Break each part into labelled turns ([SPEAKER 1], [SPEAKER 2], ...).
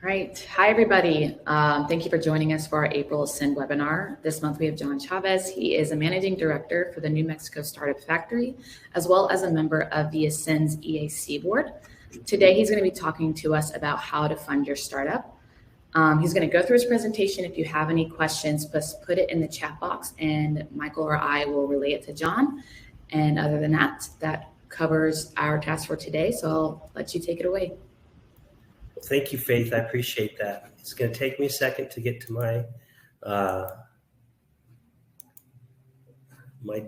[SPEAKER 1] Right. Hi, everybody. Thank you for joining us for our April Ascend webinar. This month we have John Chavez. He is a managing director for the New Mexico Startup Factory, as well as a member of the Ascend's EAC board. Today, he's going to be talking to us about how to fund your startup. He's going to go through his presentation. If you have any questions, just put it in the chat box and Michael or I will relay it to John. And other than that, that covers our task for today. So I'll let you take it away.
[SPEAKER 2] Thank you, Faith. I appreciate that. It's going to take me a second to get to my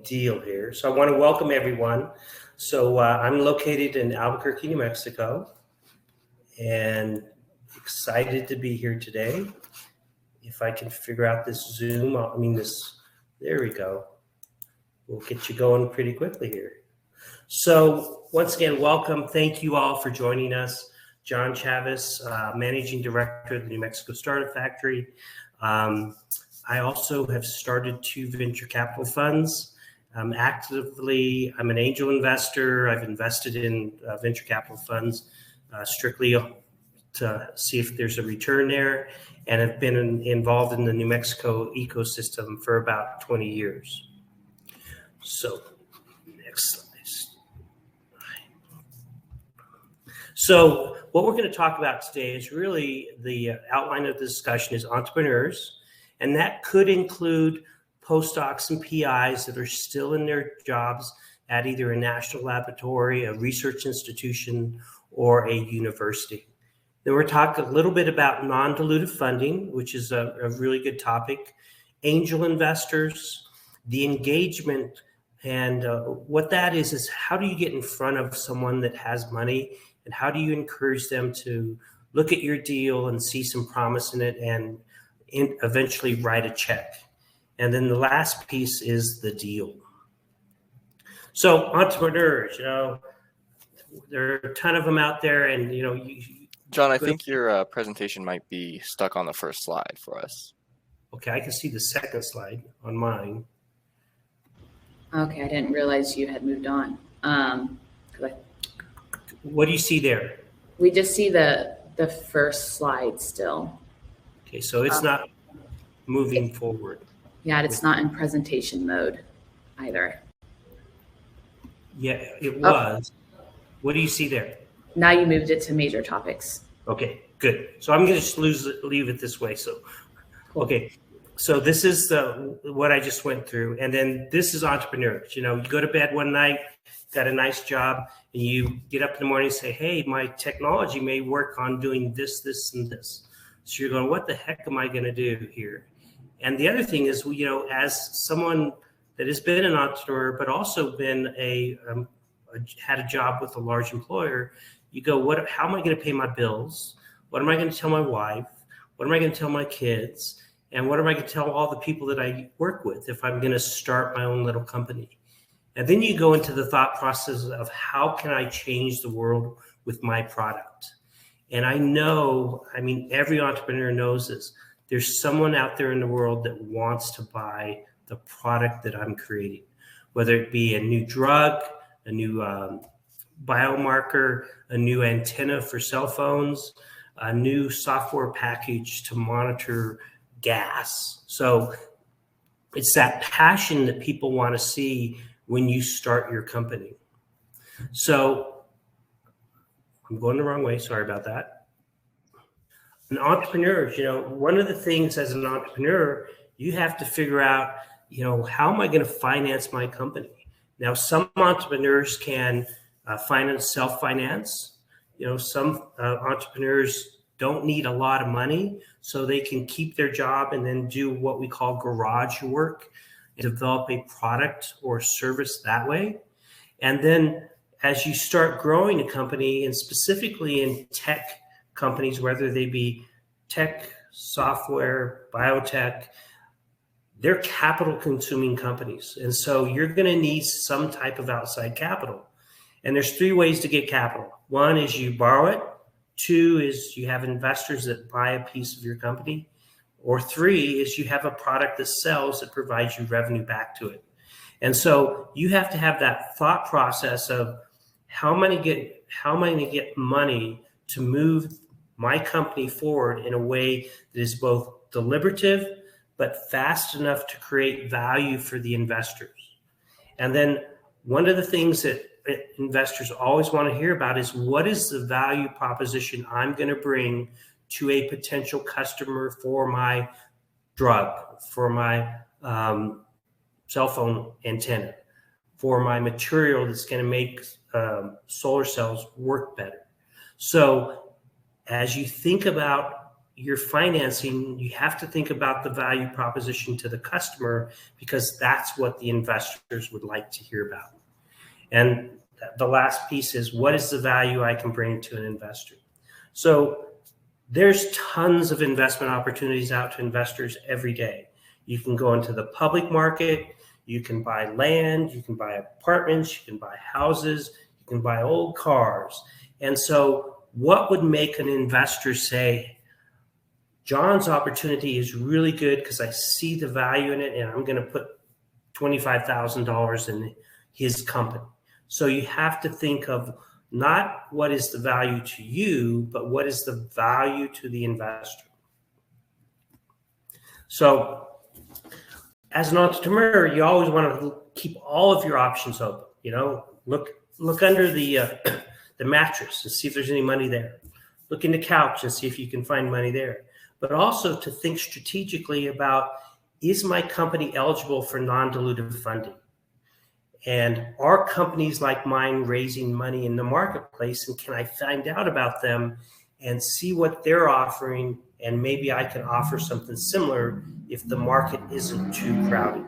[SPEAKER 2] deal here. So I want to welcome everyone. So I'm located in Albuquerque, New Mexico, and excited to be here today. If I can figure out this Zoom, there we go. We'll get you going pretty quickly here. So once again, welcome. Thank you all for joining us. John Chavez, Managing Director of the New Mexico Startup Factory. I also have started 2 venture capital funds. I'm an angel investor. I've invested in venture capital funds strictly to see if there's a return there, and have been involved in the New Mexico ecosystem for about 20 years. So next slide. So what we're going to talk about today is really the outline of the discussion is entrepreneurs, and that could include postdocs and PIs that are still in their jobs at either a national laboratory, a research institution, or a university. Then we're talking a little bit about non-dilutive funding, which is a really good topic, angel investors, the engagement, and what that is how do you get in front of someone that has money, and how do you encourage them to look at your deal and see some promise in it and eventually write a check? And then the last piece is the deal. So entrepreneurs, there are a ton of them out there, and
[SPEAKER 3] John, I think your presentation might be stuck on the first slide for us.
[SPEAKER 2] Okay, I can see the second slide on mine.
[SPEAKER 1] Okay, I didn't realize you had moved on.
[SPEAKER 2] What do you see there?
[SPEAKER 1] We just see the first slide still.
[SPEAKER 2] Okay, so it's not moving forward.
[SPEAKER 1] Yeah, it's not in presentation mode either.
[SPEAKER 2] Yeah, it was. What do you see there?
[SPEAKER 1] Now you moved it to major topics.
[SPEAKER 2] Okay, good. So I'm going to leave it this way. So, okay. So this is what I just went through. And then this is entrepreneurs. You go to bed one night, got a nice job, and you get up in the morning and say, hey, my technology may work on doing this, this, and this. So you're going, what the heck am I going to do here? And the other thing is, as someone that has been an entrepreneur, but also been had a job with a large employer, you go, how am I going to pay my bills? What am I going to tell my wife? What am I going to tell my kids? And what am I going to tell all the people that I work with if I'm going to start my own little company? And then you go into the thought process of how can I change the world with my product? And every entrepreneur knows this. There's someone out there in the world that wants to buy the product that I'm creating, whether it be a new drug, a new biomarker, a new antenna for cell phones, a new software package to monitor gas. So it's that passion that people want to see when you start your company. So I'm going the wrong way. Sorry about that. An entrepreneur, one of the things as an entrepreneur, you have to figure out, how am I going to finance my company? Now, some entrepreneurs can self-finance. Some entrepreneurs don't need a lot of money, so they can keep their job and then do what we call garage work and develop a product or service that way. And then as you start growing a company, and specifically in tech companies, whether they be tech, software, biotech, they're capital consuming companies. And so you're going to need some type of outside capital. And there's 3 ways to get capital. 1 is you borrow it. 2 is you have investors that buy a piece of your company. Or 3 is you have a product that sells that provides you revenue back to it. And so you have to have that thought process of how am I going to get money to move my company forward in a way that is both deliberative but fast enough to create value for the investors. And then one of the things that investors always want to hear about is, what is the value proposition I'm going to bring to a potential customer for my drug, for my cell phone antenna, for my material that's going to make solar cells work better. So as you think about your financing, you have to think about the value proposition to the customer, because that's what the investors would like to hear about. And the last piece is, what is the value I can bring to an investor? So there's tons of investment opportunities out to investors every day. You can go into the public market, you can buy land, you can buy apartments, you can buy houses, you can buy old cars. And so what would make an investor say, John's opportunity is really good because I see the value in it, and I'm going to put $25,000 in his company? So you have to think of not what is the value to you, but what is the value to the investor. So as an entrepreneur, you always want to keep all of your options open. Look under the mattress and see if there's any money there. Look in the couch and see if you can find money there. But also to think strategically about, is my company eligible for non-dilutive funding? And are companies like mine raising money in the marketplace? And can I find out about them and see what they're offering? And maybe I can offer something similar if the market isn't too crowded.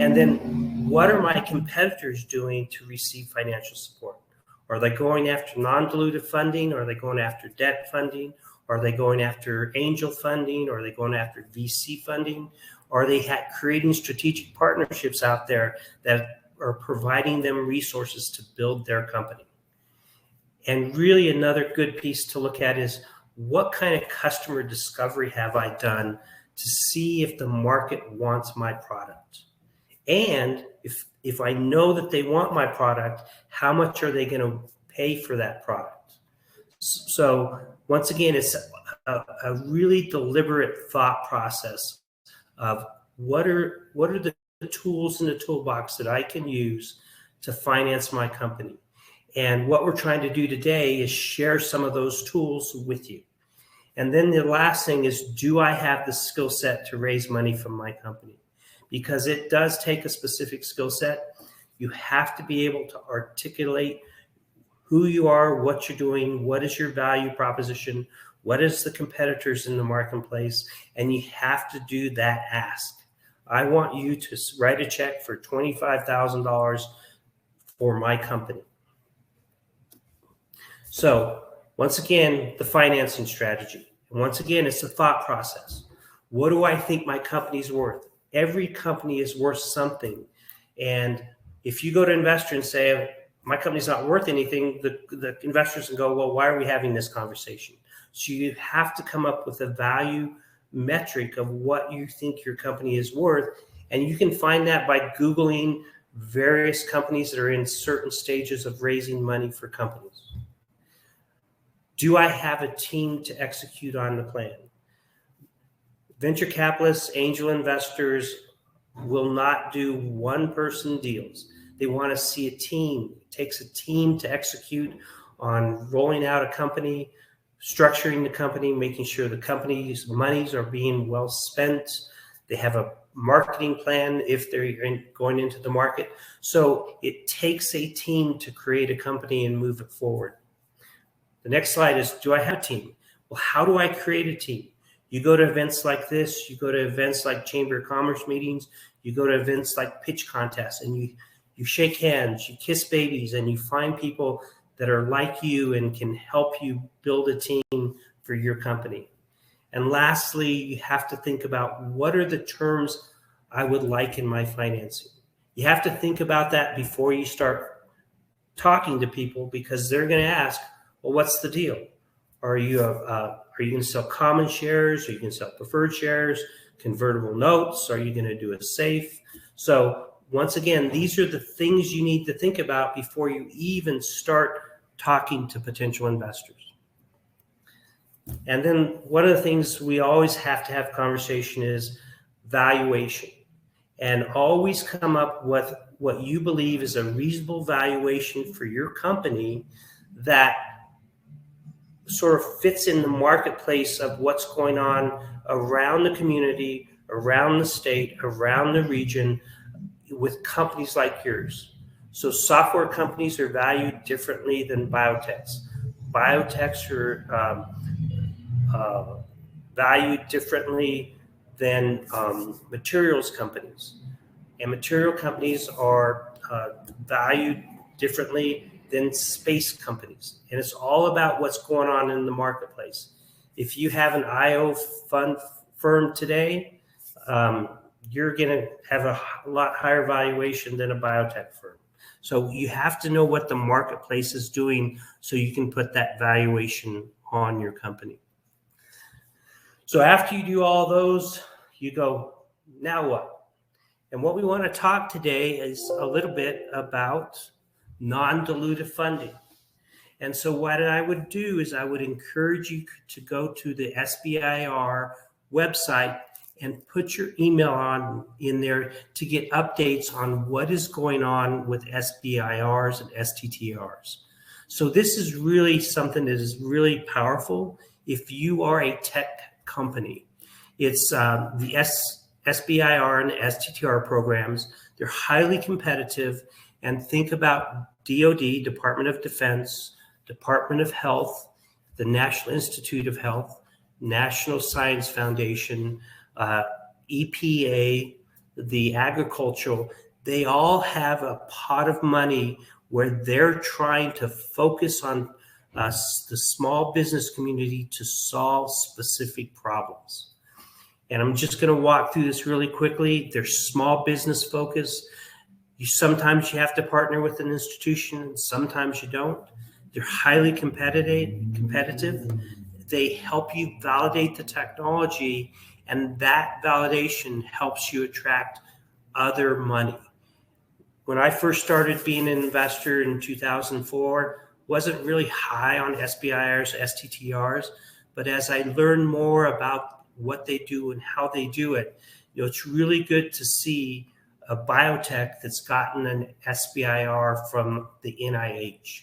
[SPEAKER 2] And then what are my competitors doing to receive financial support? Are they going after non-dilutive funding? Are they going after debt funding? Are they going after angel funding? Are they going after VC funding? Are they creating strategic partnerships out there that are providing them resources to build their company? And really another good piece to look at is, what kind of customer discovery have I done to see if the market wants my product? And if I know that they want my product, how much are they going to pay for that product? So once again, it's a really deliberate thought process of what are the tools in the toolbox that I can use to finance my company. And what we're trying to do today is share some of those tools with you. And then the last thing is, do I have the skill set to raise money from my company? Because it does take a specific skill set. You have to be able to articulate who you are, what you're doing, what is your value proposition, what is the competitors in the marketplace, and you have to do that ask. I want you to write a check for $25,000 for my company. So once again, the financing strategy. And once again, it's a thought process. What do I think my company's worth? Every company is worth something. And if you go to an investor and say, my company's not worth anything, the investors can go, well, why are we having this conversation? So you have to come up with a value metric of what you think your company is worth. And you can find that by Googling various companies that are in certain stages of raising money for companies. Do I have a team to execute on the plan? Venture capitalists, angel investors will not do one-person deals. They want to see a team. It takes a team to execute on rolling out a company, structuring the company, making sure the company's monies are being well spent. They have a marketing plan if they're going into the market. So it takes a team to create a company and move it forward. The next slide is, do I have a team? Well, how do I create a team? You go to events like this, you go to events like Chamber of Commerce meetings, you go to events like pitch contests, and you shake hands, you kiss babies, and you find people that are like you and can help you build a team for your company. And lastly, you have to think about, what are the terms I would like in my financing? You have to think about that before you start talking to people, because they're going to ask, well, what's the deal? Are you going to sell common shares? Are you going to sell preferred shares, convertible notes? Are you going to do a SAFE? So once again, these are the things you need to think about before you even start talking to potential investors. And then one of the things we always have to have conversation is valuation. And always come up with what you believe is a reasonable valuation for your company that sort of fits in the marketplace of what's going on around the community, around the state, around the region with companies like yours. So software companies are valued differently than biotechs. Biotechs are valued differently than materials companies. And material companies are valued differently than space companies. And it's all about what's going on in the marketplace. If you have an IO fund firm today, you're going to have a lot higher valuation than a biotech firm. So you have to know what the marketplace is doing so you can put that valuation on your company. So after you do all those, you go, now what? And what we want to talk today is a little bit about non-dilutive funding. And so what I would do is I would encourage you to go to the SBIR website and put your email on in there to get updates on what is going on with SBIRs and STTRs. So this is really something that is really powerful if you are a tech company. It's the SBIR and STTR programs. They're highly competitive, and think about DoD, Department of Defense, Department of Health, the National Institute of Health, National Science Foundation, EPA, the agricultural. They all have a pot of money where they're trying to focus on the small business community to solve specific problems. And I'm just going to walk through this really quickly. There's small business focus. Sometimes you have to partner with an institution, and sometimes you don't. They're highly competitive. They help you validate the technology, and that validation helps you attract other money. When I first started being an investor in 2004, wasn't really high on SBIRs, STTRs, but as I learned more about what they do and how they do it, it's really good to see a biotech that's gotten an SBIR from the NIH.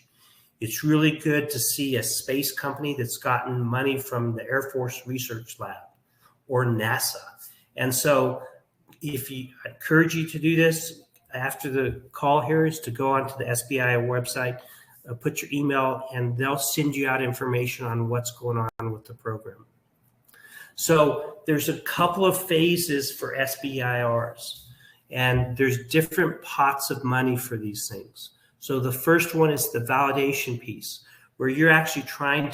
[SPEAKER 2] It's really good to see a space company that's gotten money from the Air Force Research Lab or NASA. And so I encourage you to do this after the call here is to go onto the SBI website, put your email, and they'll send you out information on what's going on with the program. So there's a couple of phases for SBIRs, and there's different pots of money for these things. So the first one is the validation piece, where you're actually trying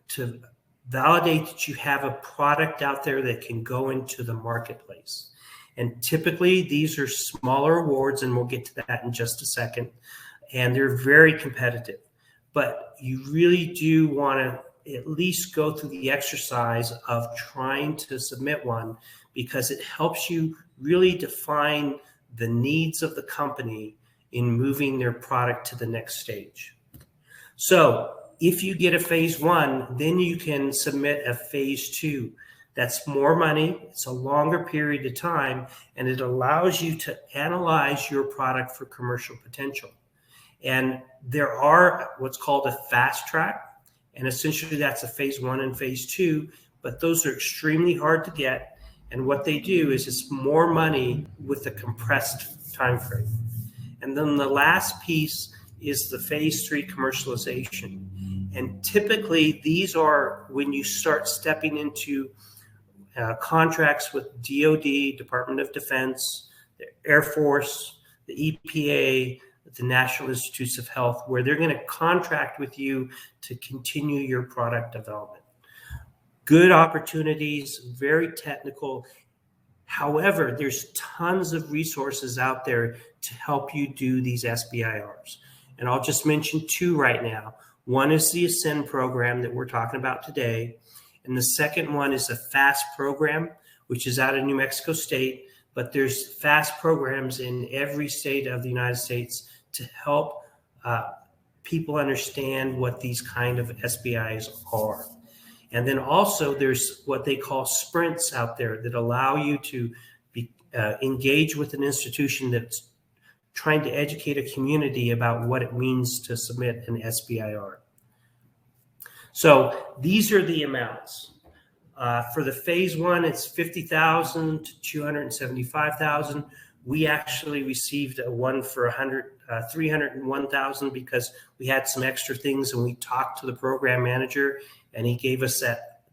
[SPEAKER 2] to validate that you have a product out there that can go into the marketplace. And typically these are smaller awards, and we'll get to that in just a second. And they're very competitive, but you really do want to at least go through the exercise of trying to submit one, because it helps you really define the needs of the company in moving their product to the next stage. So if you get a phase one, then you can submit a phase two. That's more money, it's a longer period of time, and it allows you to analyze your product for commercial potential. And there are what's called a fast track, and essentially that's a phase one and phase two, but those are extremely hard to get. And what they do is it's more money with a compressed time frame. And then the last piece is the phase three commercialization. And typically these are when you start stepping into contracts with DoD, Department of Defense, the Air Force, the EPA, the National Institutes of Health, where they're going to contract with you to continue your product development. Good opportunities, very technical. However, there's tons of resources out there to help you do these SBIRs. And I'll just mention two right now. One is the Ascend program that we're talking about today. And the second one is a FAST program, which is out of New Mexico State. But there's FAST programs in every state of the United States to help people understand what these kind of SBIs are. And then also there's what they call sprints out there that allow you to engage with an institution that's trying to educate a community about what it means to submit an SBIR. So these are the amounts. For the phase one, it's $50,000 to $275,000. We actually received one for $301,000 because we had some extra things, and we talked to the program manager, and he gave us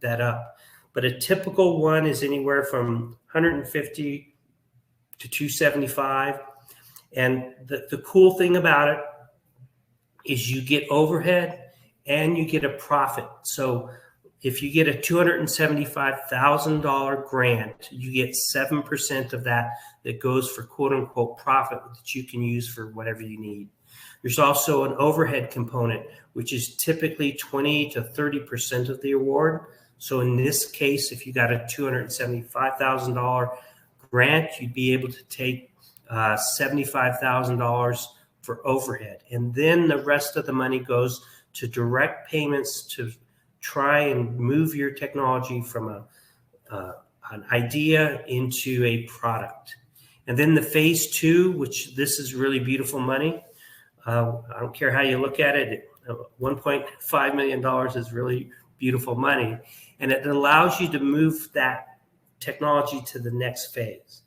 [SPEAKER 2] that up. But a typical one is anywhere from $150 to $275. And the cool thing about it is you get overhead and you get a profit. So if you get a $275,000 grant, you get 7% of that goes for quote unquote profit that you can use for whatever you need. There's also an overhead component, which is typically 20 to 30% of the award. So in this case, if you got a $275,000 grant, you'd be able to take $75,000 for overhead. And then the rest of the money goes to direct payments to try and move your technology from an idea into a product. And then the phase two, which this is really beautiful money. I don't care how you look at it. $1.5 million is really beautiful money. And it allows you to move that technology to the next phase.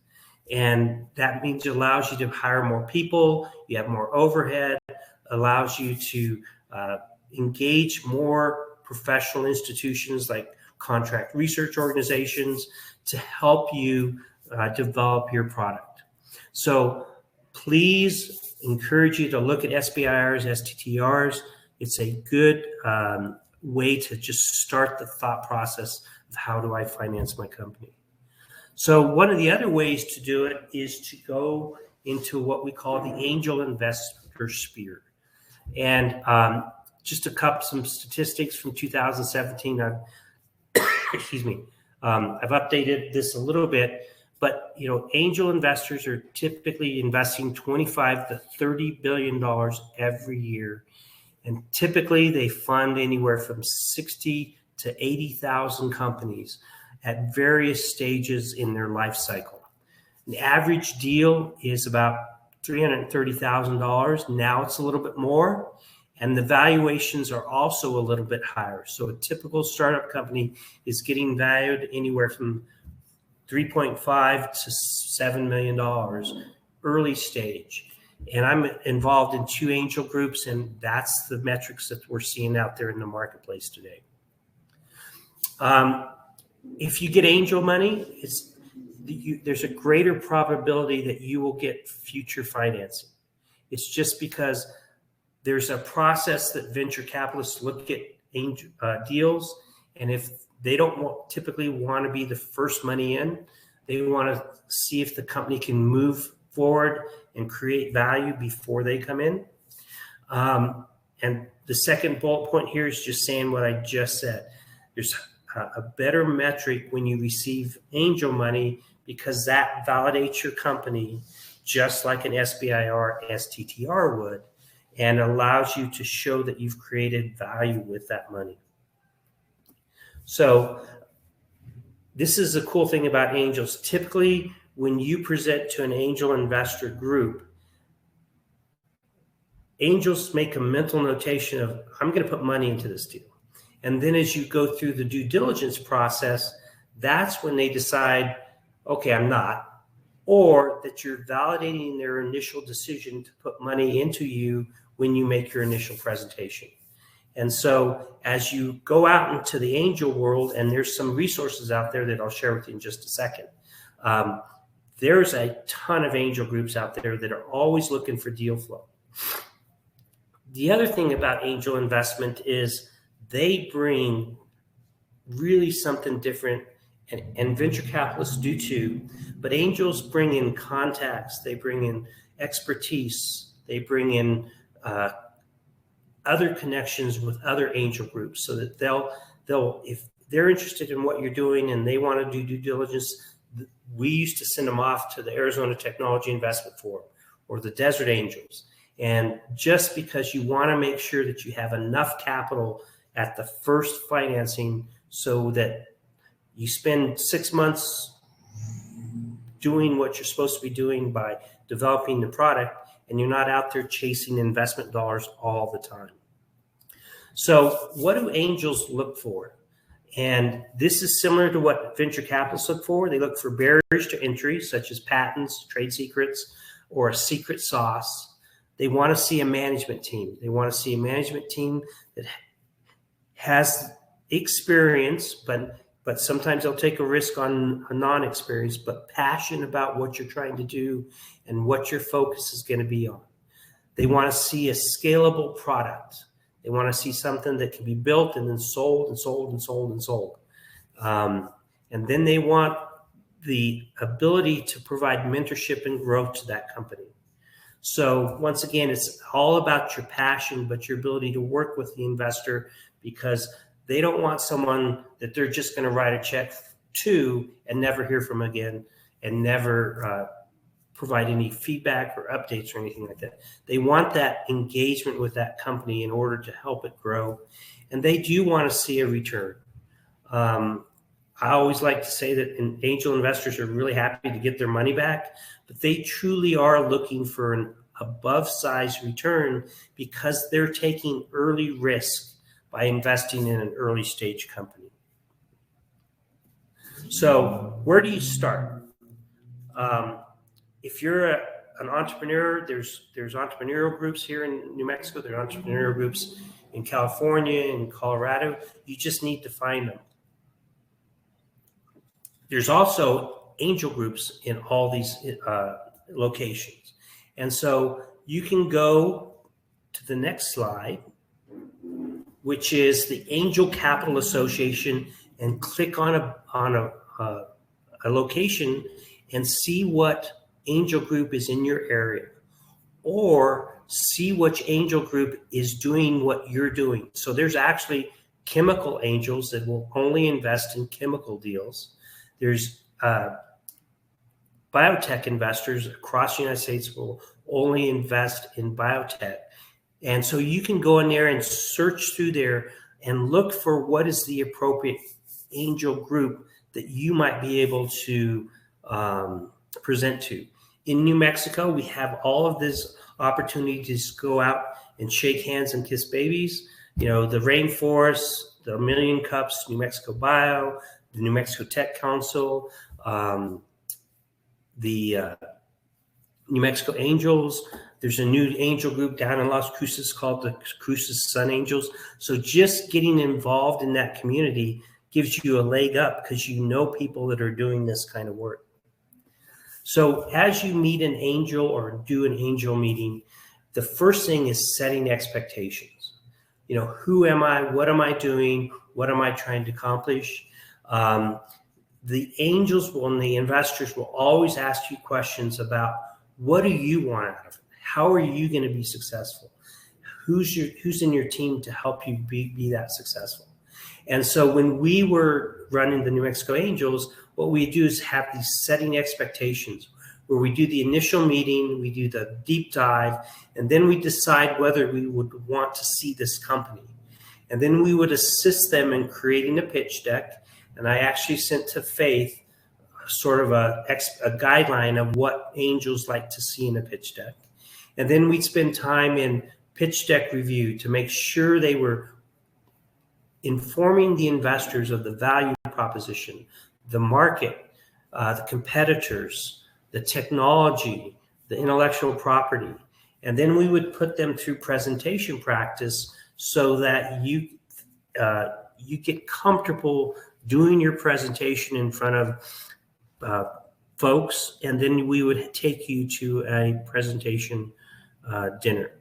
[SPEAKER 2] And that means it allows you to hire more people, you have more overhead, allows you to engage more professional institutions like contract research organizations to help you develop your product. So please encourage you to look at SBIRs, STTRs. It's a good way to just start the thought process of how do I finance my company. So one of the other ways to do it is to go into what we call the angel investor sphere. And just some statistics from 2017. I've updated this a little bit, but angel investors are typically investing $25 to $30 billion every year, and typically they fund anywhere from 60 to 80,000 companies at various stages in their life cycle. The average deal is about $330,000. Now it's a little bit more, and the valuations are also a little bit higher. So a typical startup company is getting valued anywhere from $3.5 to $7 million early stage. And I'm involved in 2 angel groups, and that's the metrics that we're seeing out there in the marketplace today. If you get angel money, there's a greater probability that you will get future financing. It's just because there's a process that venture capitalists look at angel deals, and if they don't typically want to be the first money in, they want to see if the company can move forward and create value before they come in. And the second bullet point here is just saying what I just said. There's a better metric when you receive angel money because that validates your company just like an SBIR, STTR would, and allows you to show that you've created value with that money. So this is the cool thing about angels. Typically, when you present to an angel investor group, angels make a mental notation of, I'm going to put money into this deal. And then as you go through the due diligence process, that's when they decide, okay, I'm not, or that you're validating their initial decision to put money into you when you make your initial presentation. And so as you go out into the angel world, and there's some resources out there that I'll share with you in just a second, there's a ton of angel groups out there that are always looking for deal flow. The other thing about angel investment is they bring really something different, and venture capitalists do too, but angels bring in contacts, they bring in expertise, they bring in other connections with other angel groups, so that they'll if they're interested in what you're doing and they want to do due diligence, we used to send them off to the Arizona Technology Investment Forum or the Desert Angels. And just because you want to make sure that you have enough capital at the first financing so that you spend 6 months doing what you're supposed to be doing by developing the product, and you're not out there chasing investment dollars all the time. So what do angels look for? And this is similar to what venture capitalists look for. They look for barriers to entry, such as patents, trade secrets, or a secret sauce. They want to see a management team. They want to see a management team that has experience, but sometimes they'll take a risk on a non-experience, but passion about what you're trying to do and what your focus is going to be on. They want to see a scalable product. They want to see something that can be built and then sold and sold and sold and sold. And then they want the ability to provide mentorship and growth to that company. So once again, it's all about your passion, but your ability to work with the investor, because they don't want someone that they're just going to write a check to and never hear from again and never provide any feedback or updates or anything like that. They want that engagement with that company in order to help it grow. And they do want to see a return. I always like to say that angel investors are really happy to get their money back, but they truly are looking for an above-size return because they're taking early risk by investing in an early stage company. So where do you start? If you're an entrepreneur, there's entrepreneurial groups here in New Mexico. There are entrepreneurial groups in California and Colorado. You just need to find them. There's also angel groups in all these locations. And so you can go to the next slide, which is the Angel Capital Association, and click on a location and see what angel group is in your area, or see which angel group is doing what you're doing. So there's actually chemical angels that will only invest in chemical deals. There's biotech investors across the United States will only invest in biotech. And so you can go in there and search through there and look for what is the appropriate angel group that you might be able to present to. In New Mexico, we have all of this opportunity to go out and shake hands and kiss babies. You know, the Rainforest, the Million Cups, New Mexico Bio, the New Mexico Tech Council, the New Mexico Angels. There's a new angel group down in Las Cruces called the Cruces Sun Angels. So just getting involved in that community gives you a leg up because you know people that are doing this kind of work. So as you meet an angel or do an angel meeting, the first thing is setting expectations. You know, who am I? What am I doing? What am I trying to accomplish? The angels will, and the investors will always ask you questions about what do you want out of it? How are you going to be successful? Who's in your team to help you be that successful? And so when we were running the New Mexico Angels, what we do is have these setting expectations where we do the initial meeting, we do the deep dive, and then we decide whether we would want to see this company. And then we would assist them in creating a pitch deck. And I actually sent to Faith sort of a guideline of what angels like to see in a pitch deck. And then we'd spend time in pitch deck review to make sure they were informing the investors of the value proposition, the market, the competitors, the technology, the intellectual property. And then we would put them through presentation practice so that you get comfortable doing your presentation in front of folks, and then we would take you to a presentation dinner.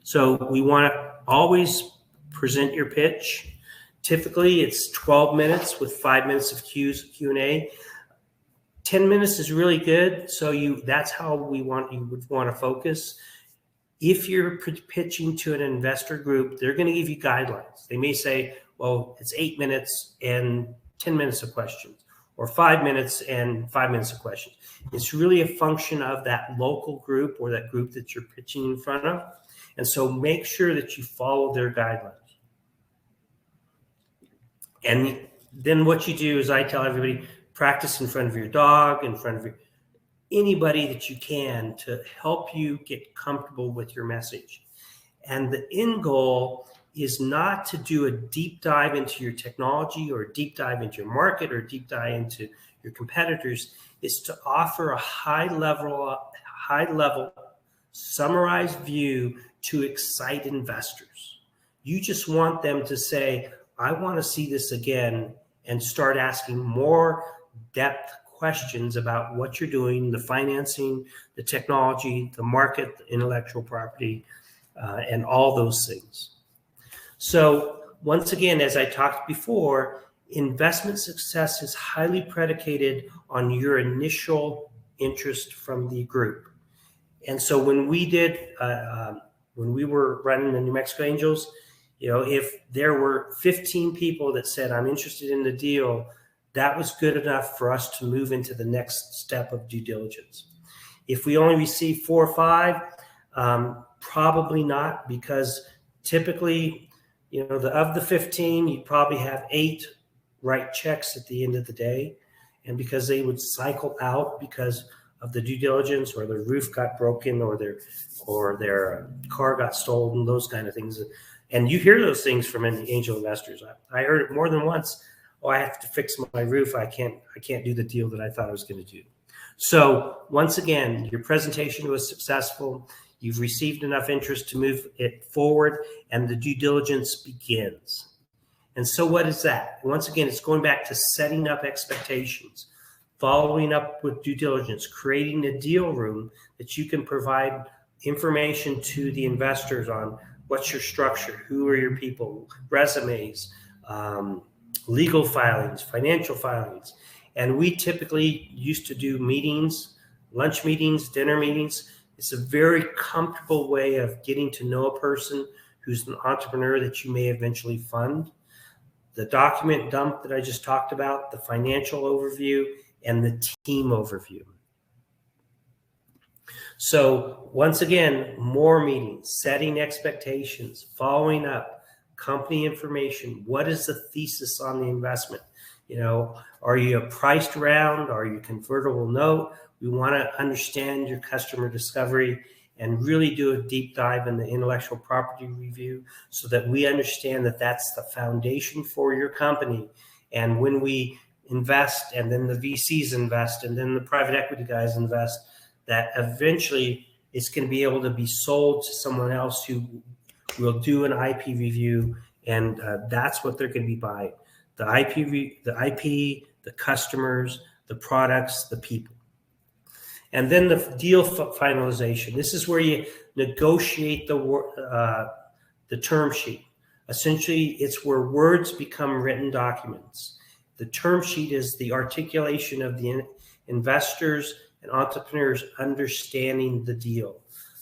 [SPEAKER 2] So we want to always present your pitch. Typically, it's 12 minutes with 5 minutes of Q&A. 10 minutes is really good. So that's how you would want to focus. If you're pitching to an investor group, they're going to give you guidelines. They may say, well, it's 8 minutes and 10 minutes of questions, or 5 minutes and 5 minutes of questions. It's really a function of that local group or that group that you're pitching in front of. And so make sure that you follow their guidelines. And then what you do is I tell everybody, practice in front of your dog, in front of anybody that you can to help you get comfortable with your message. And the end goal is not to do a deep dive into your technology or a deep dive into your market or a deep dive into your competitors. It's to offer a high level summarized view to excite investors. You just want them to say, I want to see this again, and start asking more depth questions about what you're doing, the financing, the technology, the market, the intellectual property, and all those things. So once again, as I talked before, investment success is highly predicated on your initial interest from the group. And so when we were running the New Mexico Angels, if there were 15 people that said, I'm interested in the deal, that was good enough for us to move into the next step of due diligence. If we only receive 4 or 5, probably not, because typically, of the 15, you probably have 8 write checks at the end of the day. And because they would cycle out because of the due diligence, or their roof got broken, or their car got stolen, those kind of things. And you hear those things from angel investors. I heard it more than once. Oh, I have to fix my roof. I can't do the deal that I thought I was going to do. So once again, your presentation was successful. You've received enough interest to move it forward, and the due diligence begins. And so what is that? Once again, it's going back to setting up expectations, following up with due diligence, creating a deal room that you can provide information to the investors on what's your structure, who are your people, resumes, legal filings, financial filings. And we typically used to do meetings, lunch meetings, dinner meetings. It's a very comfortable way of getting to know a person who's an entrepreneur that you may eventually fund. The document dump that I just talked about, the financial overview, and the team overview. So once again, more meetings, setting expectations, following up, company information. What is the thesis on the investment? Are you a priced round? Are you convertible note? We want to understand your customer discovery and really do a deep dive in the intellectual property review so that we understand that that's the foundation for your company. And when we invest, and then the VCs invest, and then the private equity guys invest, that eventually it's going to be able to be sold to someone else who will do an IP review, and that's what they're going to be buying. The IP, the customers, the products, the people. And then the deal finalization. This is where you negotiate the term sheet. Essentially, it's where words become written documents. The term sheet is the articulation of the investors and entrepreneurs understanding the deal.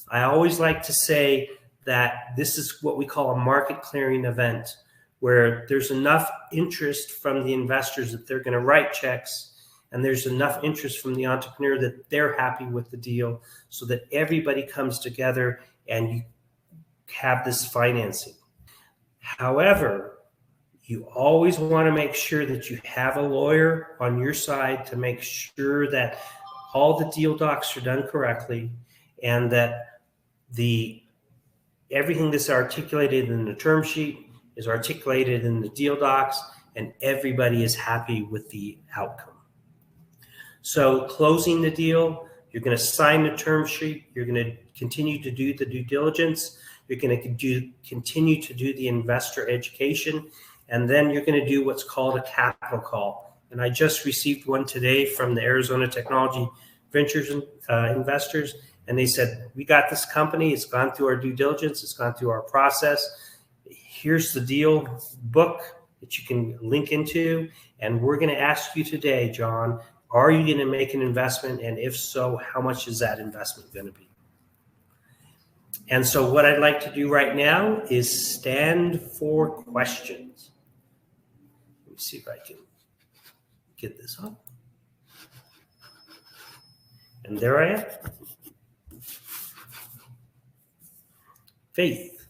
[SPEAKER 2] I always like to say that this is what we call a market clearing event, where there's enough interest from the investors that they're going to write checks, and there's enough interest from the entrepreneur that they're happy with the deal, so that everybody comes together and you have this financing. However, you always want to make sure that you have a lawyer on your side to make sure that all the deal docs are done correctly, and that everything that's articulated in the term sheet is articulated in the deal docs, and everybody is happy with the outcome. So closing the deal, you're going to sign the term sheet. You're going to continue to do the due diligence. You're going to continue to do the investor education. And then you're going to do what's called a capital call. And I just received one today from the Arizona Technology Ventures investors. And they said, we got this company. It's gone through our due diligence. It's gone through our process. Here's the deal book that you can link into. And we're going to ask you today, John, are you going to make an investment? And if so, how much is that investment going to be? And so what I'd like to do right now is stand for questions. Let me see if I can get this up. And there I am. Faith.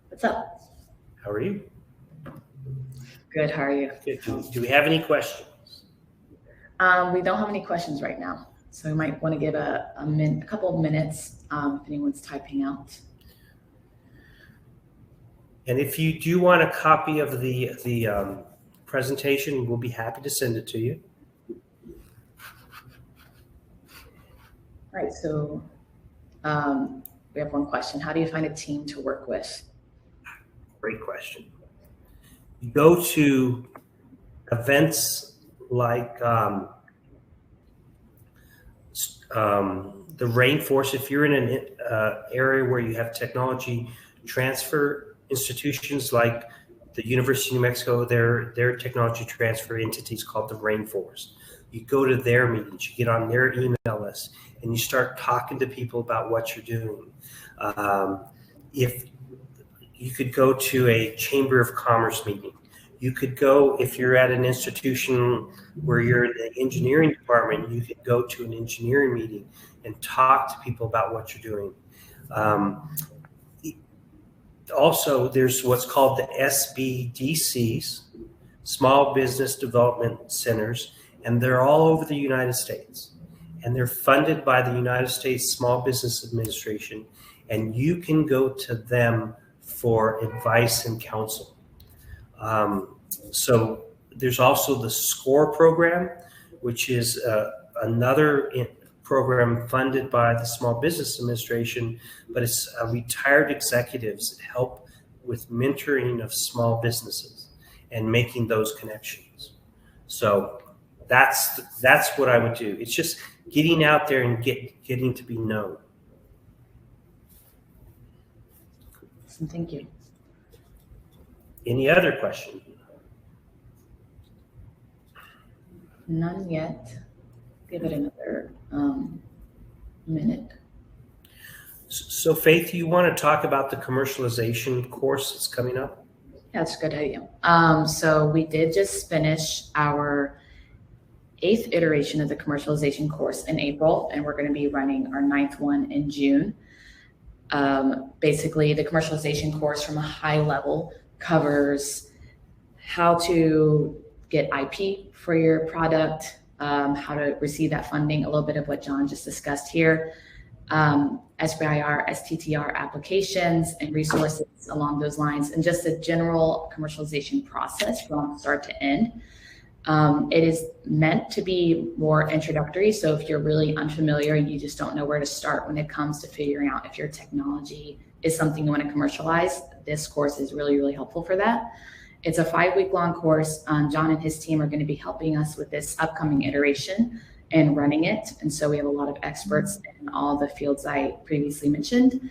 [SPEAKER 1] What's up?
[SPEAKER 2] How are you?
[SPEAKER 1] Good. How are you?
[SPEAKER 2] Good. Do we have any questions?
[SPEAKER 1] We don't have any questions right now, so we might want to give a couple of minutes if anyone's typing out.
[SPEAKER 2] And if you do want a copy of the presentation, we'll be happy to send it to you.
[SPEAKER 1] All right. So we have one question. How do you find a team to work with?
[SPEAKER 2] Great question. You go to events like the Rainforest. If you're in an area where you have technology transfer institutions like the University of New Mexico, their technology transfer entity is called the Rainforest. You go to their meetings, you get on their email list, and you start talking to people about what you're doing. If you could go to a Chamber of Commerce meeting, you could go, if you're at an institution where you're in the engineering department, you could go to an engineering meeting and talk to people about what you're doing. Also, there's what's called the SBDCs, Small Business Development Centers, and they're all over the United States. And they're funded by the United States Small Business Administration, and you can go to them for advice and counsel. So there's also the SCORE program, which is another program funded by the Small Business Administration, but it's retired executives that help with mentoring of small businesses and making those connections. So that's what I would do. It's just getting out there and getting to be known.
[SPEAKER 1] Awesome, thank you.
[SPEAKER 2] Any other questions?
[SPEAKER 1] None yet. Give it another minute.
[SPEAKER 2] So Faith, you want to talk about the commercialization course that's coming up?
[SPEAKER 1] Yeah, that's a good idea. So we did just finish our 8th iteration of the commercialization course in April, and we're going to be running our 9th one in June. Basically, the commercialization course from a high level covers how to get IP for your product, how to receive that funding, a little bit of what John just discussed here, SBIR, STTR applications and resources along those lines, and just a general commercialization process from start to end. It is meant to be more introductory. So if you're really unfamiliar and you just don't know where to start when it comes to figuring out if your technology is something you want to commercialize, this course is really, really helpful for that. It's a 5-week-long course. John and his team are going to be helping us with this upcoming iteration and running it. And so we have a lot of experts in all the fields I previously mentioned.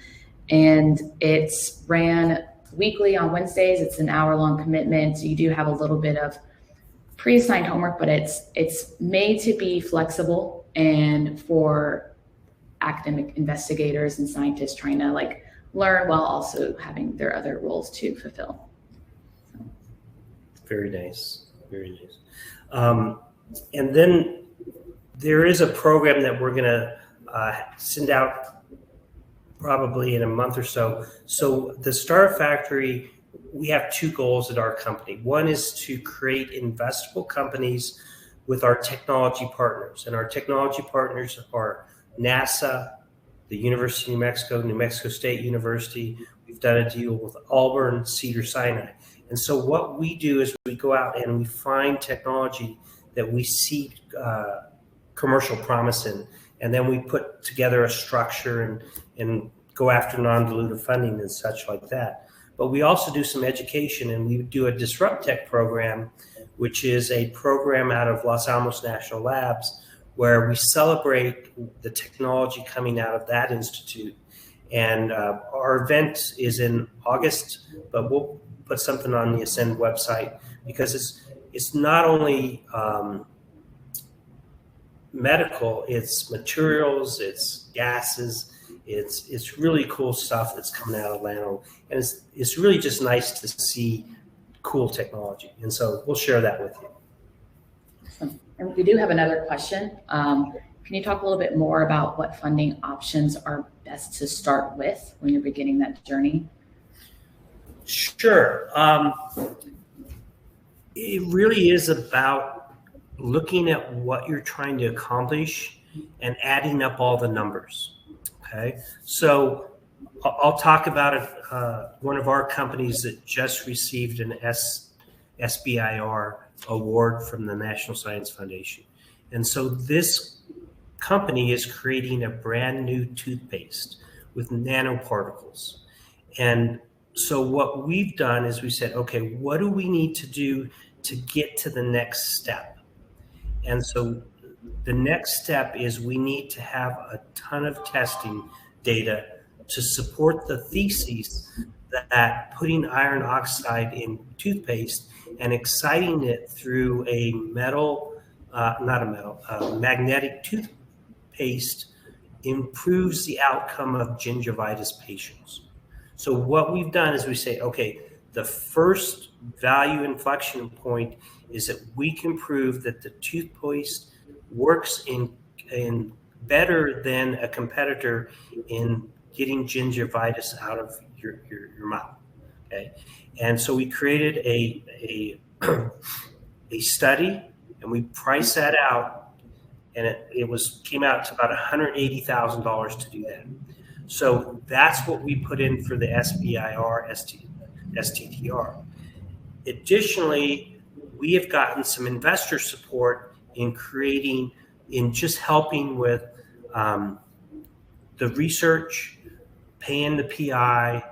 [SPEAKER 1] And it's ran weekly on Wednesdays. It's an hour-long commitment. You do have a little bit of pre-assigned homework, but it's made to be flexible and for academic investigators and scientists trying to learn while also having their other roles to fulfill. So.
[SPEAKER 2] Very nice, very nice. And then there is a program that we're going to send out probably in a month or so. So the Startup Factory, we have 2 goals at our company. One is to create investable companies with our technology partners. And our technology partners are NASA, the University of New Mexico State University. We've done a deal with Auburn, Cedars-Sinai. And so what we do is we go out and we find technology that we see commercial promise in. And then we put together a structure and go after non-dilutive funding and such like that. But we also do some education, and we do a Disrupt Tech program, which is a program out of Los Alamos National Labs where we celebrate the technology coming out of that institute. And our event is in August, but we'll put something on the Ascend website because it's not only medical, it's materials, it's gases, it's really cool stuff that's coming out of Lano, and it's really just nice to see cool technology, and so we'll share that with you.
[SPEAKER 1] Awesome. And we do have another question. Can you talk a little bit more about what funding options are best to start with when you're beginning that journey?
[SPEAKER 2] Sure. It really is about looking at what you're trying to accomplish and adding up all the numbers. Okay, so I'll talk about it. One of our companies that just received an SBIR award from the National Science Foundation. And so this company is creating a brand new toothpaste with nanoparticles. And so what we've done is we said, okay, what do we need to do to get to the next step? And so the next step is we need to have a ton of testing data to support the thesis that putting iron oxide in toothpaste and exciting it through a magnetic toothpaste improves the outcome of gingivitis patients. So what we've done is we say, okay, the first value inflection point is that we can prove that the toothpaste works in better than a competitor in getting gingivitis out of your mouth. Okay, and so we created a study, and we priced that out, and it came out to about $180,000 to do that. So that's what we put in for the SBIR STTR. Additionally, we have gotten some investor support in just helping with the research, paying the PI,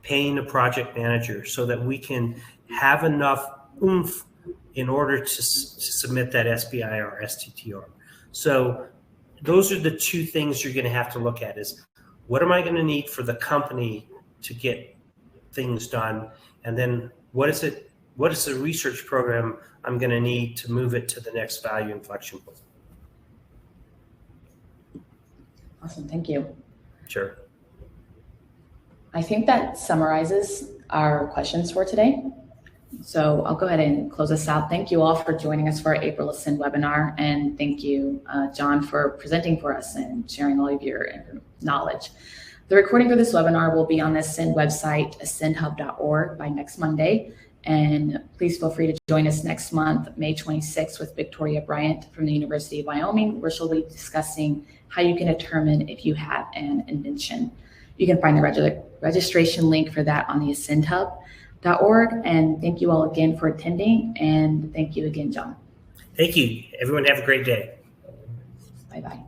[SPEAKER 2] paying the project manager, so that we can have enough oomph in order to submit that SBIR STTR. So those are the two things you're going to have to look at: is what am I going to need for the company to get things done, and then what is the research program I'm going to need to move it to the next value inflection point.
[SPEAKER 1] Awesome, thank you.
[SPEAKER 2] Sure.
[SPEAKER 1] I think that summarizes our questions for today. So I'll go ahead and close us out. Thank you all for joining us for our April Ascend webinar. And thank you, John, for presenting for us and sharing all of your knowledge. The recording for this webinar will be on the Ascend website, ascendhub.org, by next Monday. And please feel free to join us next month, May 26th, with Victoria Bryant from the University of Wyoming, where she'll be discussing how you can determine if you have an invention. You can find the registration link for that on the ascendhub.org. And thank you all again for attending. And thank you again, John.
[SPEAKER 2] Thank you. Everyone have a great day.
[SPEAKER 1] Bye-bye.